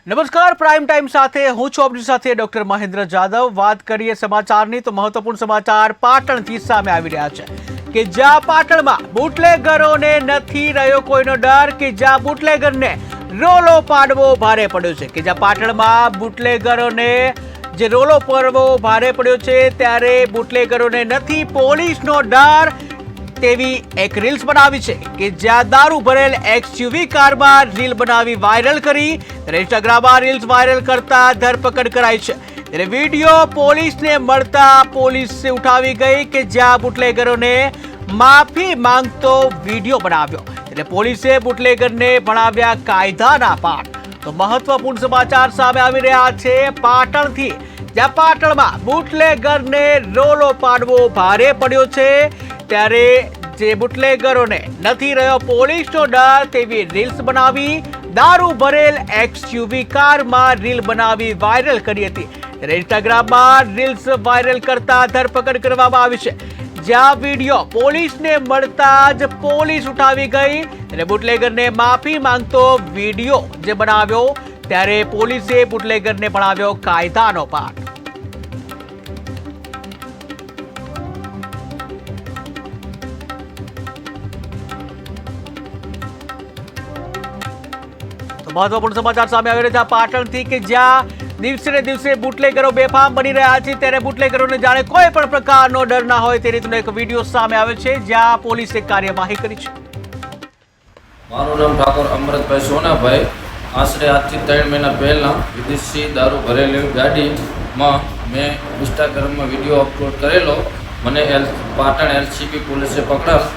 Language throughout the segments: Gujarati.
નમસ્કાર પ્રાઇમ ટાઈમ સાથે હું છું આપની સાથે ડોક્ટર મહેન્દ્ર જાદવ। વાત કરીએ સમાચારની તો મહત્વપૂર્ણ સમાચાર પાટણથી સામે આવી રહ્યા છે કે જ્યાં પાટણમાં બુટલેગરોને નથી રહ્યો કોઈનો ડર કે જ્યાં બુટલેગરને રોલો પાડવો ભારે પડ્યો છે કે જ્યાં પાટણમાં બુટલેગરોને જે રોલો પાડવો ભારે પડ્યો છે ત્યારે બુટલેગરોને નથી પોલીસનો ડર તેવી એક રીલ્સ બનાવી છે કે જ્યાં દારૂ ભરેલ XUV કારમાં રીલ બનાવી વાયરલ કરી ઇન્સ્ટાગ્રામમાં રીલ્સ વાયરલ કરતા ધરપકડ કરાઈ છે। ત્યારે વિડીયો પોલીસને મળતા પોલીસે ઉઠાવી ગઈ કે જ્યાં બુટલેગરોને માફી માંગતો વિડીયો બનાવ્યો। એટલે પોલીસે બુટલેગરને ભણાવ્યા કાયદાના પાઠ। તો મહત્વપૂર્ણ સમાચાર સામે આવી રહ્યા છે પાટણથી, જ્યાં પાટણમાં બુટલેગરને રોલો પાડવો ભારે પડ્યો છે ત્યારે જે બુટલેગરોને નથી રહ્યો પોલીસનો ડર તેવી રીલ્સ બનાવી દારૂ ભરેલ XUV કારમાં રીલ બનાવી વાયરલ કરી હતી। ત્યારે ઇન્સ્ટાગ્રામમાં રીલ્સ વાયરલ કરતા ધરપકડ કરવામાં આવી છે, જ્યાં વિડીયો પોલીસને મળતા જ પોલીસ ઉઠાવી ગઈ અને બુટલેગરને માફી માંગતો વિડીયો જે બનાવ્યો ત્યારે પોલીસે બુટલેગરને ભણાવ્યો કાયદાનો પાઠ। મહત્વપૂર્ણ સમાચાર સામે આવી રહ્યા છે પાટણથી કે જ્યાં દિવસે ને દિવસે બુટલેગરો બેફામ બની રહ્યા છે ત્યારે બુટલેગરોને જાણે કોઈ પણ પ્રકારનો ડર ના હોય તે રીતનો એક વિડીયો સામે આવે છે જ્યાં પોલીસે કાર્યવાહી કરી છે। મારું નામ ઠાકોર અમૃતભાઈ સોનાભાઈ। આશરે આજથી 3 મહિના પહેલાં વિદેશી દારૂ ભરેલી ગાડીમાં મેં ઇન્સ્ટાગ્રામમાં વિડીયો અપલોડ કરેલો। મને પાટણ LCP પોલીસે પકડાવ।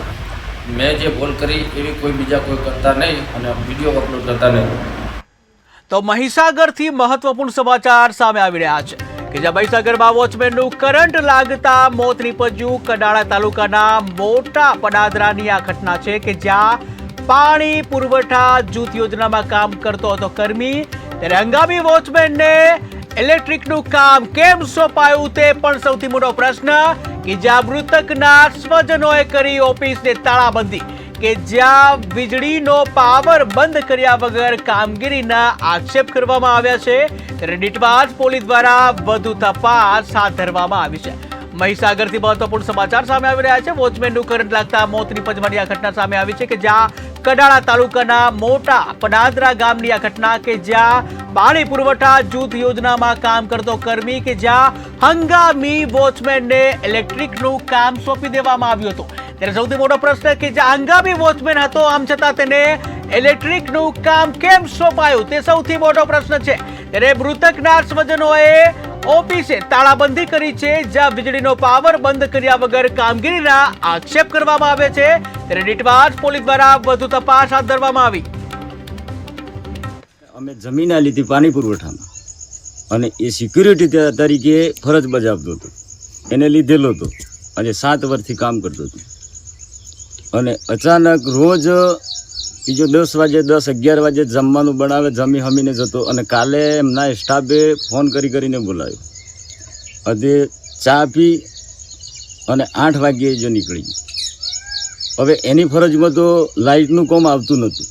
મેં જે ભૂલ કરી એવી કોઈ બીજા કોઈ કરતા નહીં અને વિડીયો અપલોડ કરતા નહીં। તો મહીસાગરથી મહત્વપૂર્ણ સમાચાર સામે આવી રહ્યા છે કે જ્યાં મહીસાગરમાં વોચમેનનું કરંટ લાગતા મોત નીપજ્યું। કડાળા તાલુકાના મોટા પડાદરાની આ ઘટના છે કે જ્યાં પાણી પુરવઠા જૂથ યોજનામાં કામ કરતો હતો કર્મી, ત્યારે હંગામી વોચમેનને ઇલેક્ટ્રિકનું કામ કેમ સોંપાયું તે પણ સૌથી મોટો પ્રશ્ન કે જ્યાં મૃતકના સ્વજનોએ કરી ઓફિસને તાળાબંધી, કે જ્યાં વીજળીનો પાવર બંધ કર્યા વગર કામગીરીના આક્ષેપ કરવામાં આવ્યા છે ત્યારે ડીટવાજ પોલીસ દ્વારા વધુ તપાસ હાથ ધરવામાં આવી છે। મહીસાગરથી મહત્વપૂર્ણ સમાચાર સામે આવી રહ્યા છે। વોચમેનનું કરંટ લાગતા મોત નીપજવાની આ ઘટના સામે આવી છે કે જ્યાં કડાળા તાલુકાના મોટા પડાદરા ગામની આ ઘટના કે જ્યાં પાણી પુરવઠા જૂથ યોજનામાં કામ કરતો કર્મી કે જ્યાં હંગામી વોચમેનને ઇલેક્ટ્રિકનું કામ સોંપી દેવામાં આવ્યું હતું। ત્યારે સૌથી મોટો પ્રશ્ન કે જ્યાં હંગામી વોચમેન હતો આમ છતાં તેને ઇલેક્ટ્રિકનું કામ કેમ સોંપાયું તે સૌથી મોટો પ્રશ્ન છે। ત્યારે મૃતકના સ્વજનોએ ઓફિસે તાળાબંધી કરી છે જ્યાં વીજળીનો પાવર બંધ કર્યા વગર કામગીરીના આક્ષેપ કરવામાં આવે છે ત્યારે ડીટવાજ પોલીસ દ્વારા વધુ તપાસ હાથ ધરવામાં આવી। અમે જમીન આ લીધી પાણી પુરવઠામાં અને એ સિક્યુરિટી તરીકે ફરજ બજાવતો હતો, એને લીધેલો હતો અને 7 વર્ષથી કામ કરતો હતો અને અચાનક રોજ બીજો 10 વાગે 10-11 વાગે જમવાનું બનાવે, જમી હમીને જતો અને કાલે એમના સ્ટાફે ફોન કરીને બોલાવ્યો। આજે ચા પી અને 8 વાગ્યે જો નીકળી ગયો। હવે એની ફરજમાં તો લાઇટનું કામ આવતું નહોતું,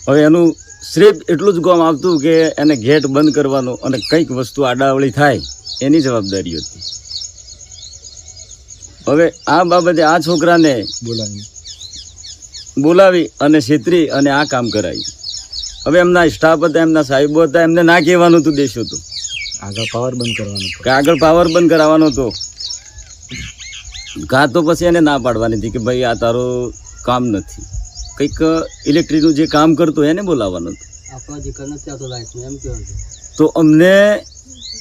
હવે એનું સિર્ફ એટલું જ કામ આવતું કે એને ગેટ બંધ કરવાનો અને કંઈક વસ્તુ આડાવળી થાય એની જવાબદારી હતી। હવે આ બાબતે આ છોકરાને બોલાવી અને છેતરી અને આ કામ કરાવ્યું। હવે એમના સ્ટાફ હતા, એમના સાહેબો હતા, એમને ના કહેવાનું હતું દેશો તો આગળ પાવર બંધ કરવાનો કે આગળ પાવર બંધ કરાવવાનો હતો કાં તો પછી એને ના પાડવાની હતી કે ભાઈ આ તારો કામ નથી, કંઈક ઇલેક્ટ્રિકનું જે કામ કરતો એને બોલાવવાનું હતું। તો અમને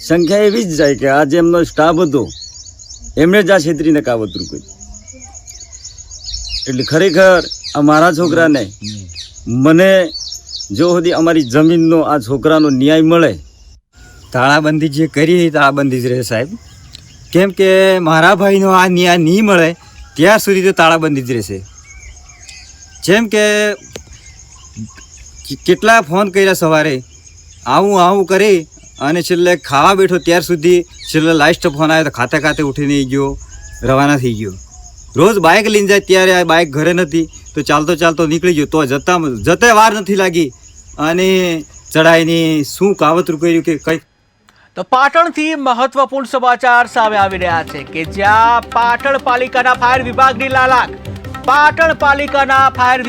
સંખ્યા એવી જ જાય કે આ જે એમનો સ્ટાફ હતો એમણે જ આ છેતરીને કાવતરું કર્યું। એટલે ખરેખર અમારા છોકરાને મને જો સુધી અમારી જમીનનો આ છોકરાનો ન્યાય મળે। તાળાબંધી જે કરી તાળાબંધી જ રહે સાહેબ, કેમ કે મારા ભાઈનો આ ન્યાય નહીં મળે ત્યાં સુધી તો તાળાબંધી જ રહેશે। જેમ કે કેટલા ફોન કર્યા સવારે આવું કરી અને છેલ્લે ખાવા બેઠો ત્યાર સુધી છેલ્લે લાસ્ટ ફોન આવ્યો તો ખાતે ઉઠીને ગયો, રવાના થઈ ગયો। રોજ બાઇક લઈને જાય ત્યારે આ બાઇક ઘરે નથી તો ચાલતો નીકળી ગયો, તો જતે વાર નથી લાગી અને ચડાઈને શું કાવતરું કર્યું કે કંઈ. તો પાટણથી મહત્વપૂર્ણ સમાચાર સામે આવી રહ્યા છે કે જ્યાં પાટણ પાલિકાના ફાયર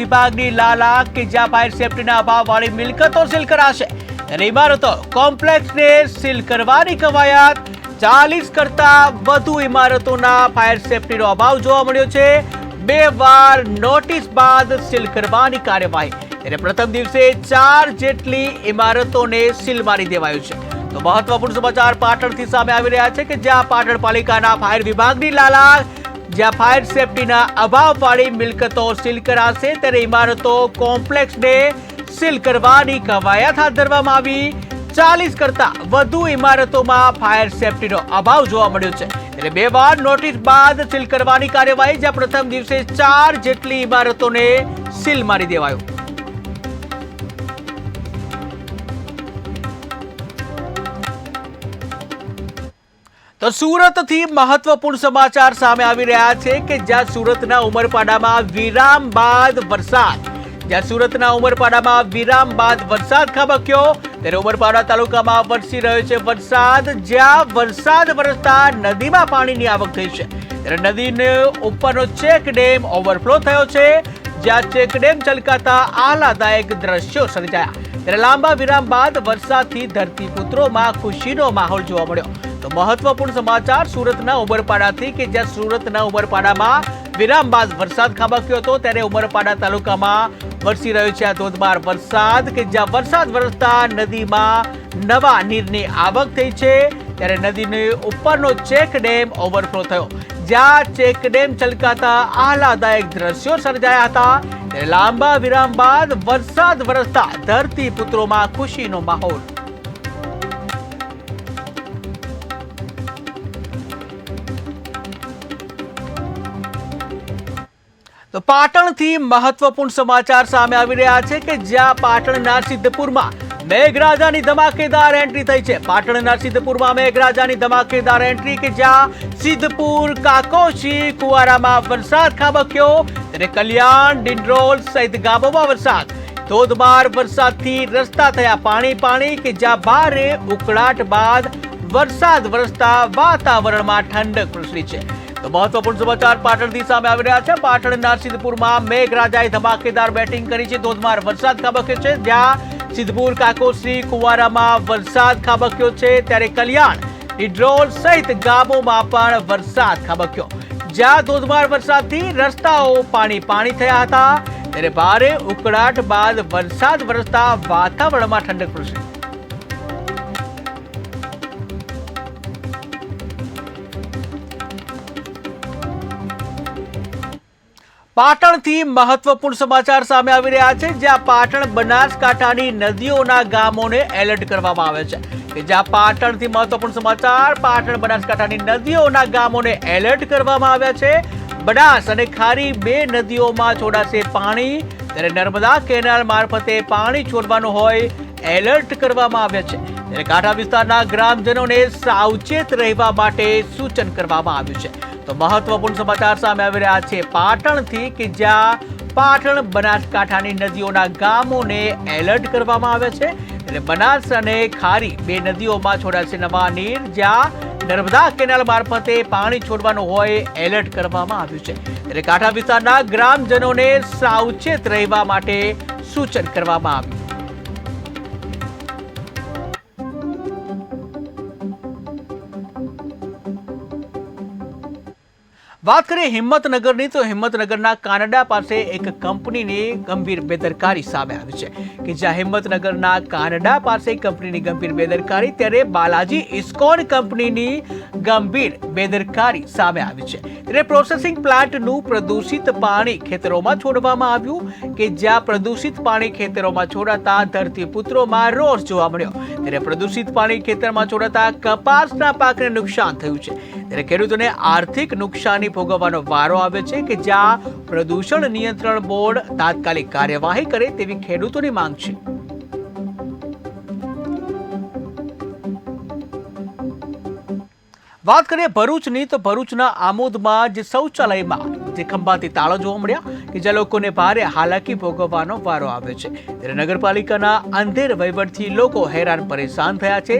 વિભાગની લાલાક કે જ્યાં ફાયર સેફટીના અભાવવાળી મિલકતો સીલ કરાશે અને ઇમારતો કોમ્પ્લેક્સને સીલ કરવાની કવાયત. 40 કરતા વધુ ઇમારતોના ફાયર સેફટીનો અભાવ જોવા મળ્યો છે. 2 વાર નોટિસ બાદ સીલ કરવાની કાર્યવાહી. ત્યારે પ્રથમ દિવસે 4 જેટલી ઇમારતોને સીલ મારી દેવાયું છે. તો મહત્વપૂર્ણ સમાચાર પાટણથી સામે આવી રહ્યા છે કે જ્યાં પાટણ પાલિકાના ફાયર વિભાગની લાલાક, જ્યાં ફાયર સેફટીના અભાવવાળી મિલકતો સીલ કરાશે ત્યારે ઇમારતો કોમ્પ્લેક્સને સીલ કરવાની કવાયત હાથ ધરવામાં આવી. 40 કરતા વધુ ઇમારતોમાં ફાયર સેફટીનો અભાવ જોવા મળ્યો છે. એટલે 2 વાર નોટિસ બાદ સીલ કરવાની કાર્યવાહી, જ્યાં પ્રથમ દિવસે 4 જેટલી ઇમારતોને સીલ મારી દેવાયું. તો સુરતથી મહત્વપૂર્ણ સમાચાર સામે આવી રહ્યા છે કે જ્યાં સુરતના ઉમરપાડામાં વિરામ બાદ વરસાદ ખાબક્યો. ત્યારે ઉમરપાડા તાલુકામાં વરસી રહ્યો છે વરસાદ, જ્યાં વરસાદ વરસતા નદીમાં પાણીની આવક થઈ છે. ત્યારે નદીને ઉપરનો ચેક ડેમ ઓવરફ્લો થયો છે, જ્યાં ચેક ડેમ છલકાતા આહલાદાયક દ્રશ્યો સર્જાયા. ત્યારે લાંબા વિરામ બાદ વરસાદથી ધરતીપુત્રોમાં ખુશીનો માહોલ જોવા મળ્યો. તો મહત્વપૂર્ણ સમાચાર સુરતના ઉમરપાડાથી કે જ્યાં સુરતના ઉમરપાડામાં વિરામ બાદ વરસાદ ખાબક્યો હતો. ત્યારે ઉમરપાડા તાલુકામાં વરસી રહ્યો છે આ ધોધમાર વરસાદ કે જ્યાં વરસાદ વરસતા નદીમાં નવા નીરની આવક થઈ છે. ત્યારે નદીની ઉપરનો ચેક ડેમ ઓવરફ્લો થયો, જ્યાં ચેક ડેમ છલકાતા આહલાદાયક દ્રશ્યો સર્જાયા હતા. ત્યારે લાંબા વિરામ બાદ વરસાદ વરસતા ધરતીપુત્રોમાં ખુશીનો માહોલ. તો પાટણથી મહત્વપૂર્ણ સમાચાર સામે આવી રહ્યા છે કે જ્યાં પાટણના સિદ્ધપુરમાં મેઘરાજાની ધમાકેદાર એન્ટ્રી થઈ છે. પાટણના સિદ્ધપુરમાં મેઘરાજાની ધમાકેદાર એન્ટ્રી કે જ્યાં સિદ્ધપુર, કાકોશી, કુવારામાં વરસાદ ખાબક્યો. ત્યારે કલ્યાણ, ડિંડરોલ સહિત ગામોમાં વરસાદ. ધોધમાર વરસાદથી રસ્તા થયા પાણી કે જ્યાં ભારે ઉકળાટ બાદ વરસાદ વરસતા વાતાવરણમાં ઠંડક પ્રસરી છે. તો મહત્વપૂર્ણ સમાચાર પાટણથી સામે આવી રહ્યા છે. પાટણના સિદ્ધપુરમાં મેઘરાજાએ ધમાકેદાર બેટિંગ કરી છે. ધોધમાર વરસાદ ખાબક્યો છે, જ્યાં સિદ્ધપુર, કાકોશ્રી, કુવારામાં વરસાદ ખાબક્યો છે. ત્યારે કલ્યાણ, ડિંડરોલ સહિત ગામોમાં પણ વરસાદ ખાબક્યો, જ્યાં ધોધમાર વરસાદથી રસ્તાઓ પાણી થયા હતા. ત્યારે ભારે ઉકળાટ બાદ વરસાદ વરસતા વાતાવરણમાં ઠંડક પ્રસરી. પાટણથી મહત્વપૂર્ણ સમાચાર સામે આવી રહ્યા છે, જ્યાં પાટણ બનાસકાંઠાની નદીઓના ગામોને એલર્ટ કરવામાં આવે છે. કે જ્યાં પાટણથી મહત્વપૂર્ણ સમાચાર, પાટણ બનાસકાંઠાની નદીઓના ગામોને એલર્ટ કરવામાં આવ્યા છે. બનાસ અને ખારી 2 નદીઓમાં છોડાશે પાણી. ત્યારે નર્મદા કેનાલ મારફતે પાણી છોડવાનું હોય એલર્ટ કરવામાં આવ્યા છે. ત્યારે કાંઠા વિસ્તારના ગ્રામજનોને સાવચેત રહેવા માટે સૂચન કરવામાં આવ્યું છે. તો મહત્વપૂર્ણ સમાચાર સામે આવી રહ્યા છે પાટણથી કે જ્યાં પાટણ બનાસકાંઠાની નદીઓના ગામોને એલર્ટ કરવામાં આવ્યા છે. એટલે બનાસ અને ખારી 2 નદીઓમાં છોડાશે નવા નીર, જ્યાં નર્મદા કેનાલ મારફતે પાણી છોડવાનું હોય એલર્ટ કરવામાં આવ્યું છે. એટલે કાંઠા વિસ્તારના ગ્રામજનોને સાવચેત રહેવા માટે સૂચન કરવામાં આવ્યું. વાત કરીએ હિંમતનગરની, તો હિંમતનગરના કાનડા પાસે એક કંપનીની ગંભીર બેદરકારી સામે આવી છે. કે જ્યાં હિંમતનગરના કાનડા પાસે કંપનીની ગંભીર બેદરકારી, ત્યારે બાલાજી ઇસ્કોન કંપનીની ગંભીર બેદરકારી સામે આવી છે. ત્યારે પ્રોસેસિંગ પ્લાન્ટનું પ્રદૂષિત પાણી ખેતરોમાં છોડવામાં આવ્યું, કે જ્યાં પ્રદૂષિત પાણી ખેતરોમાં છોડાતા ધરતીપુત્રોમાં રોષ જોવા મળ્યો. ત્યારે પ્રદૂષિત પાણી ખેતરમાં છોડાતા કપાસના પાકને નુકસાન થયું છે. ત્યારે ખેડૂતોને આર્થિક નુકસાની ભોગવવાનો વારો આવે છે, કે જ્યાં પ્રદૂષણ નિયંત્રણ બોર્ડ તાત્કાલિક કાર્યવાહી કરે તેવી ખેડૂતોની માંગ છે. વાત કરીએ ભરૂચની, તો ભરૂચના આમોદમાં જે શૌચાલયમાં જે ખંભાતી તાળા જોવા મળ્યા કે જ્યાં લોકોને ભારે હાલાકી ભોગવવાનો વારો આવ્યો છે. ત્યારે નગરપાલિકાના અંધેર વહીવટથી લોકો હેરાન પરેશાન થયા છે.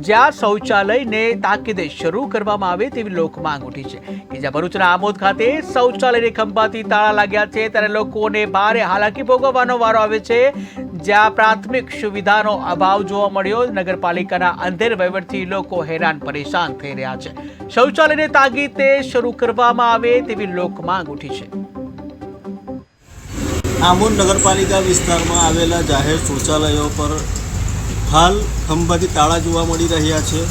જ્યાં શૌચાલયને તાકીદે શરૂ કરવામાં આવે તેવી લોક માંગ ઉઠી છે કે જ્યાં ભરૂચના આમોદ ખાતે શૌચાલયને ખંભાતી તાળા લાગ્યા છે ત્યારે લોકોને ભારે હાલાકી ભોગવવાનો વારો આવે છે. જ્યાં પ્રાથમિક સુવિધાનો અભાવ જોવા મળ્યો. નગરપાલિકાના અંધેર વહીવટથી લોકો હેરાન પરેશાન થઈ રહ્યા છે. શૌચાલયને તાકીદે શરૂ કરવામાં આવે તેવી લોક માંગ ઉઠી છે. આમોદ નગરપાલિકા વિસ્તારમાં આવેલા જાહેર શૌચાલયો પર હાલ ખંભાતી તાળા જોવા મળી રહ્યા છે.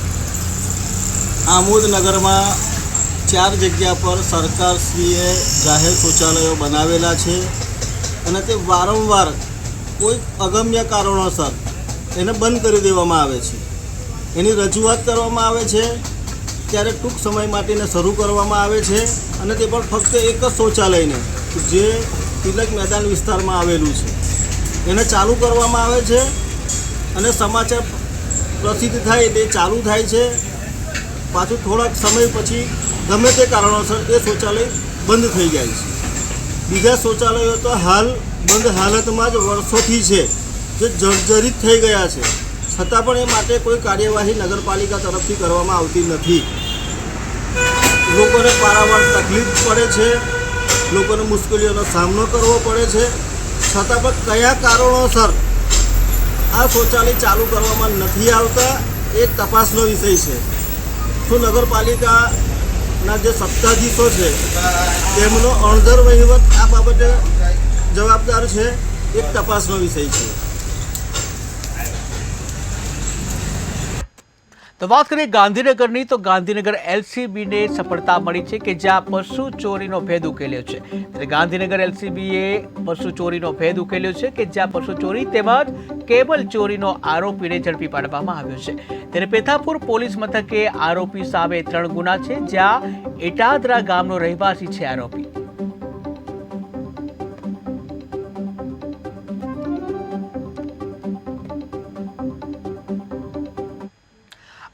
આમોદ નગરમાં 4 જગ્યા પર સરકારશ્રીએ જાહેર શૌચાલયો બનાવેલા છે અને તે વારંવાર કોઈ અગમ્ય કારણોસર એને બંધ કરી દેવામાં આવે છે. એની રજૂઆત કરવામાં આવે છે ત્યારે ટૂંક સમય માટે એને શરૂ કરવામાં આવે છે અને તે પણ ફક્ત એક જ શૌચાલયને જે તિલક મેદાન વિસ્તારમાં આવેલું છે એને ચાલુ કરવામાં આવે છે અને સમાચાર પ્રસિદ્ધ થાય તે ચાલુ થાય છે. પાછું થોડાક સમય પછી ગમે તે કારણોસર એ શૌચાલય બંધ થઈ જાય છે. બીજા શૌચાલયો તો હાલ બંધ હાલતમાં જ વર્ષોથી છે જે જર્જરિત થઈ ગયા છે, છતાં પણ એ માટે કોઈ કાર્યવાહી નગરપાલિકા તરફથી કરવામાં આવતી નથી. લોકોને પારાવાર તકલીફ પડે છે, લોકોને મુશ્કેલીઓનો સામનો કરવો પડે છે, છતાં પણ કયા કારણોસર આ શૌચાલય ચાલુ કરવામાં નથી આવતા એ તપાસનો વિષય છે. શું નગરપાલિકાના જે સત્તાધીશો છે તેમનો અણધર વહીવટ આ બાબતે જવાબદાર છે? એક તપાસનો વિષય છે. તો વાત કરીએ ગાંધીનગરની, તો ગાંધીનગર LCBને સફળતા મળી છે કે જ્યાં પશુ ચોરીનો ભેદ ઉકેલ્યો છે. ત્યારે ગાંધીનગર LCBએ પશુ ચોરીનો ભેદ ઉકેલ્યો છે કે જ્યાં પશુ ચોરી તેમજ કેબલ ચોરીનો આરોપીને ઝડપી પાડવામાં આવ્યો છે. ત્યારે પેથાપુર પોલીસ મથકે આરોપી સામે 3 ગુના છે, જ્યાં એટાદરા ગામનો રહેવાસી છે આરોપી.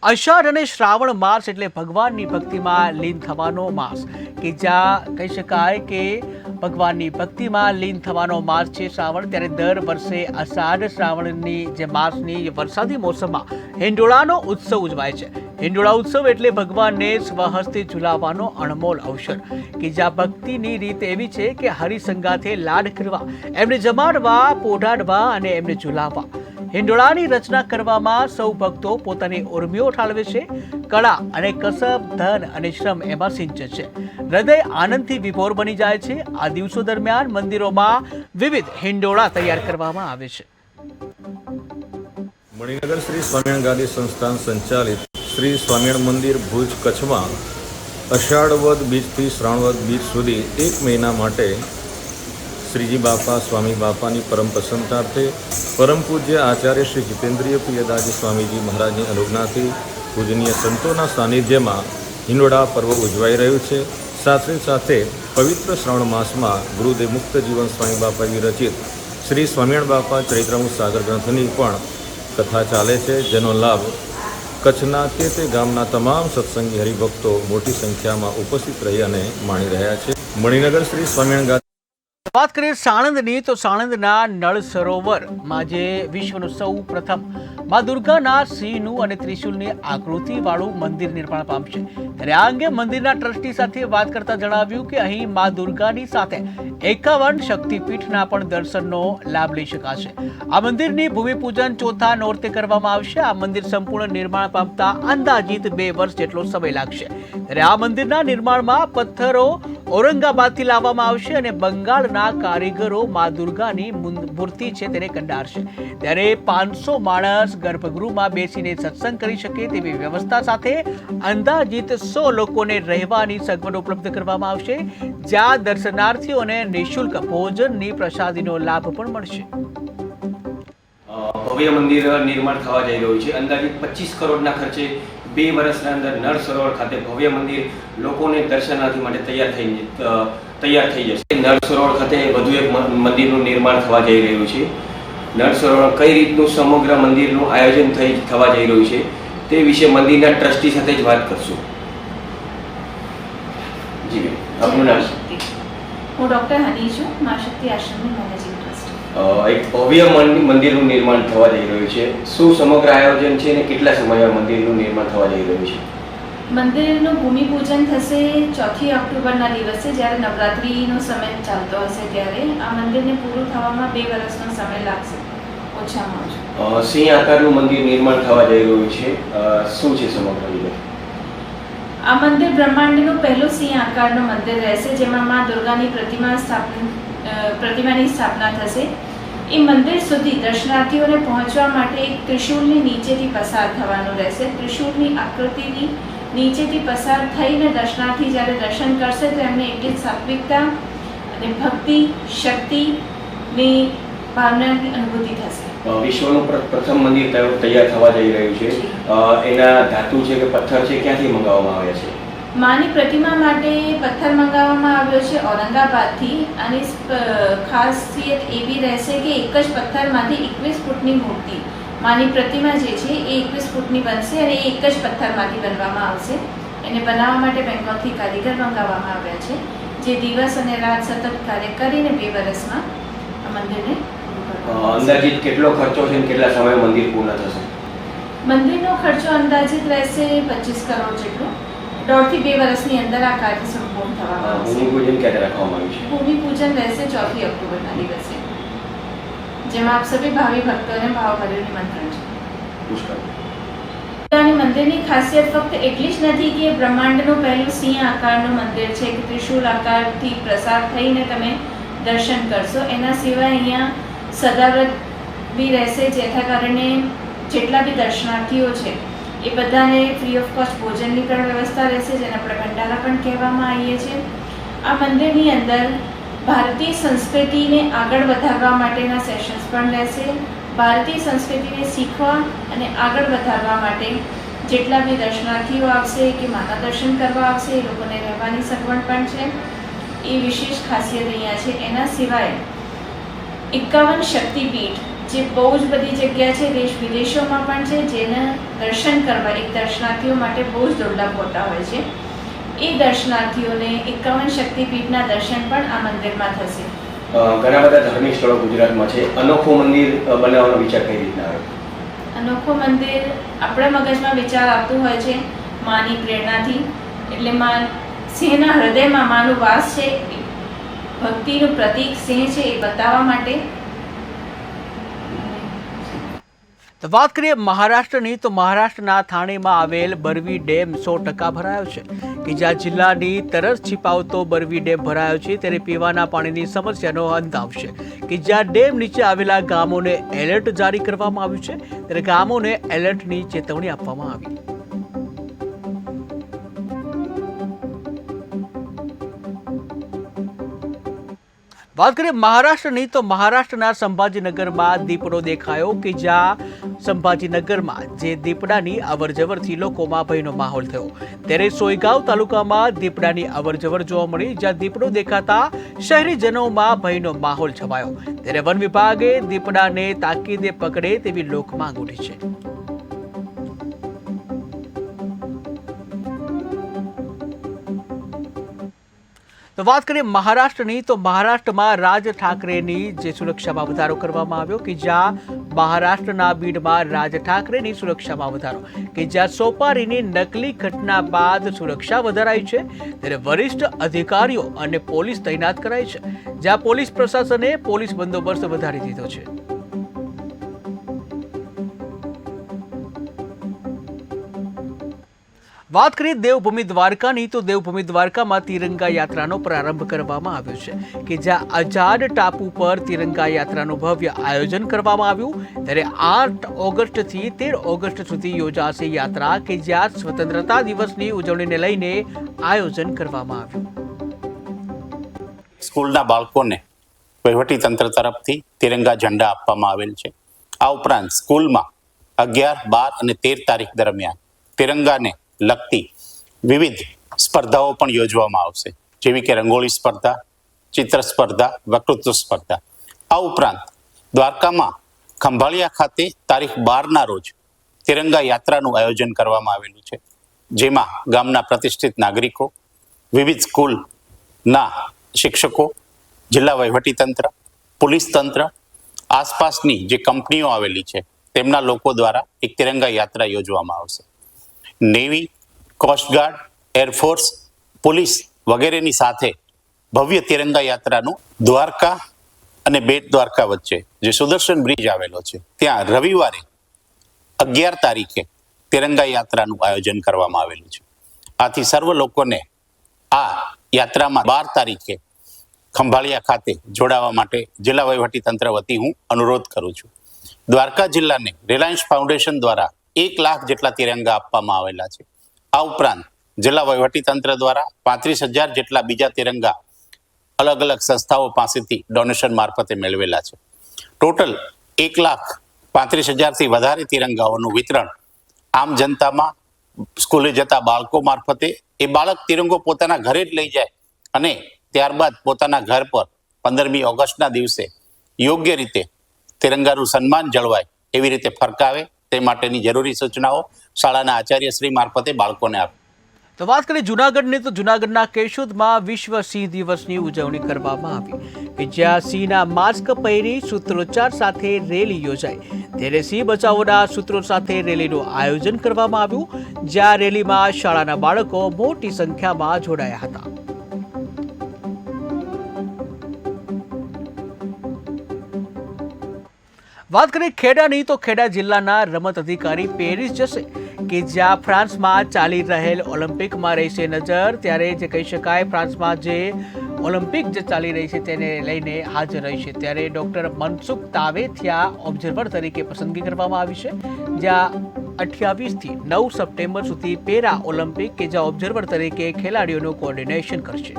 અષાઢ અને શ્રાવણ માસ એટલે ભગવાનની ભક્તિમાં લીન થવાનો માસ કે જ્યાં કહી શકાય કે ભગવાનની ભક્તિમાં લીન થવાનો માસ છે શ્રાવણ. ત્યારે દર વર્ષે અષાઢ શ્રાવણની જે માસની વરસાદી મોસમમાં હિંડોળાનો ઉત્સવ ઉજવાય છે. હિંડોળા ઉત્સવ એટલે ભગવાનને સ્વહસ્તે ઝુલાવવાનો અણમોલ અવસર કે જ્યાં ભક્તિની રીત એવી છે કે હરિસંગાથે લાડ કરવા, એમને જમાડવા, પોઢાડવા અને એમને ઝુલાવવા. હિંડોળાની રચના કરવામાં સૌ ભક્તો પોતાની ઉર્મિઓ ઠાલવે છે. કળા અને કસબ, ધન અને શ્રમ એમાં સિંચે છે. હૃદય આનંદથી વિભોર બની જાય છે. આ દિવસો દરમિયાન મંદિરોમાં વિવિધ હિંડોળા તૈયાર કરવામાં આવે છે. મણિનગર શ્રી સ્વામિનારાયણ ગાદી સંસ્થાન સંચાલિત શ્રી સ્વામિનારાયણ મંદિર ભુજ કચ્છમાં અષાઢ વદ બીજથી શ્રાવણ વદ બીજ સુધી 1 મહિના માટે શ્રીજી બાપા સ્વામી બાપાની પરમ પ્રસન્નતાર્થે પરમ પૂજ્ય આચાર્ય શ્રી જીતેન્દ્રિય પ્રિયદાસજી સ્વામીજી મહારાજની અનુજ્ઞાથી પૂજનીય સંતોના સાનિધ્યમાં હિંડોળા પર્વ ઉજવાઈ રહ્યું છે. સાથે સાથે પવિત્ર શ્રાવણ માસમાં ગુરુદેવ મુક્ત જીવન સ્વામી બાપાજી રચિત શ્રી સ્વામિનારાયણ બાપા ચરિત્રામૃત સાગર ગ્રંથની પણ કથા ચાલે છે, જેનો લાભ કચ્છના તે ગામના તમામ સત્સંગી હરિભક્તો મોટી સંખ્યામાં ઉપસ્થિત રહી અને માણી રહ્યા છે. મણિનગર શ્રી સ્વામિનારાયણ વાત કરીએ સાણંદની, તો સાણંદના નળ સરોવરમાં જે વિશ્વનું સૌ પ્રથમ મા દુર્ગાના સિંહનું અને ત્રિશુલની આકૃતિવાળું મંદિર નિર્માણ પામશે. ત્યારે આ અંગે મંદિરના ટ્રસ્ટી સાથે વાત કરતા જણાવ્યું કે અહીં મા દુર્ગાની સાથે 51 શક્તિપીઠના પણ દર્શનનો લાભ લઈ શકાશે. આ મંદિરની ભૂમિપૂજન ચોથા નોરતે કરવામાં આવશે. આ મંદિર સંપૂર્ણ નિર્માણ પામતા અંદાજિત 2 વર્ષ જેટલો સમય લાગશે. ત્યારે આ મંદિરના નિર્માણમાં પથ્થરો ઔરંગાબાદથી લાવવામાં આવશે અને બંગાળના કારીગરો મા દુર્ગાની મૂર્તિ છે તેને કંડારશે. ત્યારે 500 માણસ ગર્ભગૃહમાં બેસીને સત્સંગ કરી શકે તેવી વ્યવસ્થા સાથે અંદાજિત 100 લોકોને રહેવાની સગવડ ઉપલબ્ધ કરવામાં આવશે, જ્યાં દર્શનાર્થીઓને નિઃશુલ્ક ભોજનની પ્રસાદીનો લાભ પણ મળશે. ભવ્ય મંદિર નિર્માણ થવા જઈ રહ્યું છે. અંદાજિત 25 કરોડના ખર્ચે 2 વર્ષના અંદર નળ સરોવર ખાતે ભવ્ય મંદિર લોકોને દર્શનાર્થી માટે તૈયાર થઈ જશે. નળ સરોવર ખાતે વધુ એક મંદિરનું નિર્માણ થવા જઈ રહ્યું છે. નળ સરોવર કઈ રીતનું સમગ્ર મંદિરનું આયોજન થવા જઈ રહ્યું છે તે વિશે મંદિરના ટ્રસ્ટી સાથે જ વાત કરશું. જી આપનું નામ? હું ડૉક્ટર હની છું, મા શક્તિ આશ્રમની મેનેજિંગ ટ્રસ્ટી. એક ભવ્ય મંદિરનું નિર્માણ થવા જઈ રહ્યું છે. શું સમગ્ર આયોજન છે અને કેટલા સમયમાં મંદિરનું નિર્માણ થવા જઈ રહ્યું છે? મંદિરનું ભૂમિપૂજન થશે 4 ઓક્ટોબરના દિવસે, જ્યારે નવરાત્રિનો સમય ચાલતો હશે ત્યારે. આ મંદિરને પૂરું થવામાં 2 વર્ષનો સમય લાગશે ઓછામાં ઓછું. સિંહ આકારનું મંદિર નિર્માણ થવા જઈ રહ્યું છે. શું છે સમગ્ર વિગત? આ મંદિર બ્રહ્માંડનું પહેલું સિંહ આકારનું મંદિર રહેશે, જેમાં મા દુર્ગાની પ્રતિમાની સ્થાપના થશે. એ મંદિર સુધી દર્શનાર્થીઓને પહોંચવા માટે એક ત્રિશૂળની નીચેથી પસાર થવાનું રહેશે. ત્રિશૂળની આકૃતિની નીચેથી પસાર થઈને દર્શનાર્થી જ્યારે દર્શન કરશે તો એમને એટલી જ સાત્વિકતા અને ભક્તિ શક્તિની ભાવનાની અનુભૂતિ થશે. વિશ્વનું પ્રથમ મંદિર તૈયાર થવા જઈ રહ્યું છે. એના ધાતુ છે કે પથ્થર છે, ક્યાંથી મંગાવવામાં આવ્યા છે? માની પ્રતિમા માટે પથ્થર મંગાવવામાં આવ્યો છે ઔરંગાબાદથી. આની ખાસિયત એવી રહેશે કે એક જ પથ્થરમાંથી 21 ફૂટની મૂર્તિ, માની પ્રતિમા જે છે એ 21 ફૂટની બનશે અને એક જ પથ્થરમાંથી બનવામાં આવશે. એને બનાવવા માટે બેંગોલથી કારીગર મંગાવવામાં આવ્યા છે, જે દિવસ અને રાત સતત કાર્ય કરીને 2 વર્ષમાં આ મંદિરને અંદાજિત કેટલો ખર્ચો છે અને કેટલા સમયમાં મંદિર પૂર્ણ થશે? મંદિરનો ખર્ચો અંદાજિત રહેશે 25 કરોડ જેટલો. 1.5 થી 2 વર્ષની અંદર આ કાર્ય સંપૂર્ણ થવામાં આવશે. ભૂમિપૂજન ક્યારે રાખવામાં આવ્યું છે? ભૂમિપૂજન રહેશે 4 ઓક્ટોબરના દિવસે, જેમાં આપ સभी ભાવિ ભક્તોને ભાવભર્યું નિમંત્રણ છે. મંદિરની ખાસિયત ફક્ત એટલી જ નથી કે બ્રહ્માંડનું પહેલું સિંહ આકારનું મંદિર છે કે ત્રિશૂળ આકારથી પ્રસાર થઈને તમે દર્શન કરશો. એના સિવાય અહીંયા સદાવ્રત બી રહેશે, જેના કારણે જેટલા બી દર્શનાર્થીઓ છે એ બધાને ફ્રી ઓફ કોસ્ટ ભોજનની પણ વ્યવસ્થા રહેશે, જેને આપણે ભંડારા પણ કહેવામાં આવીએ છીએ. આ મંદિરની અંદર ભારતીય સંસ્કૃતિને આગળ વધારવા માટેના સેશન્સ પણ રહેશે. ભારતીય સંસ્કૃતિને શીખવા અને આગળ વધારવા માટે જેટલા બી દર્શનાર્થીઓ આવશે કે માના દર્શન કરવા આવશે એ લોકોને રહેવાની સગવડ પણ છે. એ વિશેષ ખાસિયત અહીંયા છે. એના સિવાય 51 શક્તિપીઠ જે બહુ જ બધી જગ્યા છે, દેશ વિદેશોમાં પણ છે, જેને દર્શન કરવા એક દર્શનાર્થીઓ માટે બહુ જ દુર્લભ હોતા હોય છે. એ દર્શનાર્થીઓને 51 શક્તિપીઠના દર્શન પણ આ મંદિરમાં થશે. ઘણા બધા ધાર્મિક સ્થળો ગુજરાતમાં છે. અનોખું મંદિર બનાવવાનો વિચાર કઈ રીતના આવ્યો? અનોખું મંદિર આપણા મગજમાં વિચાર આવતું હોય છે માની પ્રેરણાથી. એટલે સિંહના હૃદયમાં માનું વાસ છે, ભક્તિનું પ્રતીક સિંહ છે એ બતાવવા માટે. તો વાત કરીએ મહારાષ્ટ્રની, તો મહારાષ્ટ્રના થાણેમાં આવેલ બરવી ડેમ 100% ભરાયો છે. કે જ્યાં જિલ્લાની તરસ छिपाવતો બરવી ડેમ ભરાયો છે, ત્યારે પીવાના પાણીની સમસ્યાનો અંત આવશે. કે જ્યાં ડેમ નીચે આવેલા ગામોને એલર્ટ જારી કરવામાં આવ્યું છે, ત્યારે ગામોને એલર્ટની ચેતવણી આપવામાં આવી. વાત કરીએ મહારાષ્ટ્રની, તો મહારાષ્ટ્રના સંભાજીનગરમાં દીપડો દેખાયો. કે જ્યાં સંભાજીનગરમાં જે દીપડાની અવરજવરથી લોકોમાં ભયનો માહોલ થયો. ત્યારે સોયગાંવ તાલુકામાં દીપડાની અવરજવર જોવા મળી, જ્યાં દીપડો દેખાતા શહેરીજનોમાં ભયનો માહોલ છવાયો. ત્યારે વન વિભાગે દીપડાને તાકીદે પકડે તેવી લોકમાંગ ઉઠી છે. તો વાત કરીએ મહારાષ્ટ્રની, તો મહારાષ્ટ્રમાં રાજ ઠાકરેની જે સુરક્ષામાં વધારો કરવામાં આવ્યો. કે જ્યાં મહારાષ્ટ્રના બીડમાં રાજ ઠાકરેની સુરક્ષામાં વધારો, કે જ્યાં સોપારીની નકલી ઘટના બાદ સુરક્ષા વધારાઈ છે. ત્યારે વરિષ્ઠ અધિકારીઓ અને પોલીસ તૈનાત કરાઈ છે, જ્યાં પોલીસ પ્રશાસને પોલીસ બંદોબસ્ત વધારી દીધો છે. વાત કરીએ દેવભૂમિ દ્વારકાની, તો દેવભૂમિ દ્વારકામાં તિરંગા યાત્રાનો પ્રારંભ કરવામાં આવ્યો છે. કે જ્યાં આઝાદ ટાપુ પર તિરંગા યાત્રાનું ભવ્ય આયોજન કરવામાં આવ્યું. ત્યારે 8 ઓગસ્ટથી 13 ઓગસ્ટ સુધી યોજાશે યાત્રા, કે જ્યાં સ્વતંત્રતા દિવસની ઉજવણીને લઈને આયોજન કરવામાં આવ્યું. સ્કૂલના બાળકોને વહીવટી તંત્ર તરફથી તિરંગા ઝંડા આપવામાં આવેલ છે. આ ઉપરાંત સ્કૂલમાં 11, 12 અને 13 તારીખ દરમિયાન તિરંગાને લગતી વિવિધ સ્પર્ધાઓ પણ યોજવામાં આવશે, જેવી કે રંગોળી સ્પર્ધા, ચિત્ર સ્પર્ધા, વક્તૃત્વ સ્પર્ધા. આ ઉપરાંત દ્વારકામાં ખંભાળિયા ખાતે તારીખ 12ના રોજ તિરંગા યાત્રાનું આયોજન કરવામાં આવેલું છે, જેમાં ગામના પ્રતિષ્ઠિત નાગરિકો, વિવિધ સ્કૂલના શિક્ષકો જિલ્લા વહીવટીતંત્ર, પોલીસ તંત્ર, આસપાસની જે કંપનીઓ આવેલી છે તેમના લોકો દ્વારા એક તિરંગા યાત્રા યોજવામાં આવશે. નેવી, કોસ્ટગાર્ડ, એરફોર્સ, પોલીસ વગેરેની સાથે ભવ્ય તિરંગા યાત્રાનું દ્વારકા અને બેટ દ્વારકા વચ્ચે જે સુદર્શન બ્રિજ આવેલો છે ત્યાં રવિવારે 11 તારીખે તિરંગા યાત્રાનું આયોજન કરવામાં આવેલું છે. આથી સર્વ લોકોને આ યાત્રામાં 12 તારીખે ખંભાળિયા ખાતે જોડાવા માટે જિલ્લા વહીવટીતંત્ર વતી હું અનુરોધ કરું છું. દ્વારકા જિલ્લાને રિલાયન્સ ફાઉન્ડેશન દ્વારા 1 લાખ જેટલા તિરંગા આપવામાં આવેલા છે. આ ઉપરાંત જિલ્લા વહીવટીતંત્ર દ્વારા 35,000 જેટલા બીજા તિરંગા અલગ અલગ સંસ્થાઓ પાસેથી ડોનેશન મારફતે મેળવેલા છે. ટોટલ 1,35,000 થી વધારે તિરંગાઓનું વિતરણ આમ જનતામાં, સ્કૂલે જતા બાળકો મારફતે એ બાળક તિરંગો પોતાના ઘરે જ લઈ જાય અને ત્યારબાદ પોતાના ઘર પર 15મી ઓગસ્ટના દિવસે યોગ્ય રીતે તિરંગાનું સન્માન જળવાય એવી રીતે ફરકાવે તે માટેની જરૂરી સૂચનાઓ શાળાના આચાર્યશ્રી મારફતે બાળકોને આપે. તો વાત કરીએ જૂનાગઢની, તો જૂનાગઢના કેશોદમાં વિશ્વ સિંહ દિવસની ઉજવણી કરવામાં આવી કે જ્યાં સિંહના માસ્ક પહેરી સૂત્રોચ્ચાર સાથે રેલી યોજાઈ. ત્યારે સિંહ બચાવોના સૂત્રો સાથે રેલીનું આયોજન કરવામાં આવ્યું, જ્યાં રેલીમાં શાળાના બાળકો મોટી સંખ્યામાં જોડાયા હતા. વાત કરીએ ખેડાની, તો ખેડા જિલ્લાના રમત અધિકારી પેરિસ જશે કે જ્યાં ફ્રાન્સમાં ચાલી રહેલ ઓલિમ્પિકમાં રહેશે નજર. ત્યારે જે કહી શકાય ફ્રાન્સમાં જે ઓલિમ્પિક જે ચાલી રહી છે તેને લઈને હાજર રહેશે. ત્યારે ડોક્ટર મનસુખ તાવેથિયા ઓબ્ઝર્વર તરીકે પસંદગી કરવામાં આવી છે, જ્યાં 28 થી 9 સપ્ટેમ્બર સુધી પેરા ઓલિમ્પિક કે જ્યાં ઓબ્ઝર્વર તરીકે ખેલાડીઓનું કોઓર્ડિનેશન કરશે.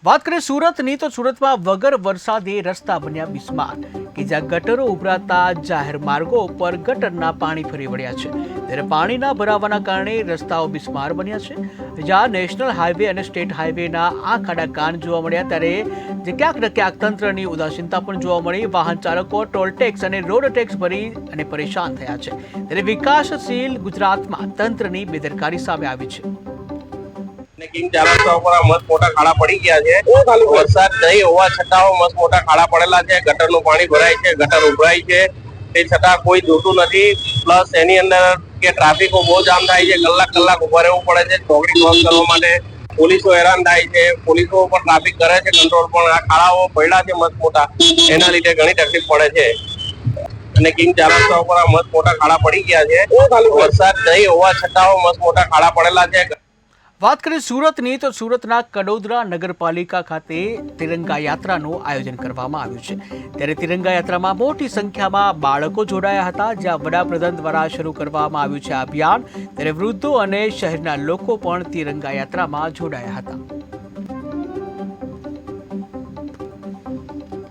વાત કરીએ સુરતની, તો સુરતમાં વગર વરસાદે રસ્તા બન્યા બિસ્માર કે જ્યાં ગટરો ઉભરાતા જાહેર માર્ગો ઉપર ગટરના પાણી ફરી વળ્યા છે. ત્યારે પાણીના ભરાવાના કારણે રસ્તાઓ બિસ્માર બન્યા છે, જ્યાં નેશનલ હાઈવે અને સ્ટેટ હાઈવેના આ ખાડાકાન જોવા મળ્યા. ત્યારે જે ક્યાંક ને ક્યાંક તંત્રની ઉદાસીનતા પણ જોવા મળી. વાહન ચાલકો ટોલ ટેક્સ અને રોડ ટેક્સ ભરી અને પરેશાન થયા છે. ત્યારે વિકાસશીલ ગુજરાતમાં તંત્રની બેદરકારી સામે આવી છે. કિંગ ચાર રસ્તા ઉપર મસ્ત મોટા ખાડા પડી ગયા છે. વરસાદ નહીં હોવા છતાં મસ્ત મોટા ખાડા પડેલા છે. ગટરનું પાણી ભરાય છે, ગટર ઉભરાય છે, તે છતાં કોઈ જોતું નથી. પ્લસ એની અંદર કે ટ્રાફિકો બહુ જામ થાય છે, કલાક ઉભા રહેવું પડે છે ચોકડી ક્રોસ કરવા માટે. પોલીસો હેરાન થાય છે, પોલીસો પણ ટ્રાફિક કરે છે કંટ્રોલ, પણ આ ખાડાઓ પડ્યા છે મસ્ત મોટા, એના લીધે ઘણી તકલીફ પડે છે. અને કિંગ ચાર રસ્તા ઉપર મસ્ત મોટા ખાડા પડી ગયા છે. વરસાદ નહીં હોવા છતાં મસ્ત મોટા ખાડા પડેલા છે. વાત કરીએ સુરતની, તો સુરતના કડોદરા નગરપાલિકા ખાતે તિરંગા યાત્રાનું આયોજન કરવામાં આવ્યું છે. ત્યારે તિરંગા યાત્રામાં મોટી સંખ્યામાં બાળકો જોડાયા હતા, જ્યાં વડાપ્રધાન દ્વારા શરૂ કરવામાં આવ્યું છે આ અભિયાન. ત્યારે વૃદ્ધો અને શહેરના લોકો પણ તિરંગા યાત્રામાં જોડાયા હતા.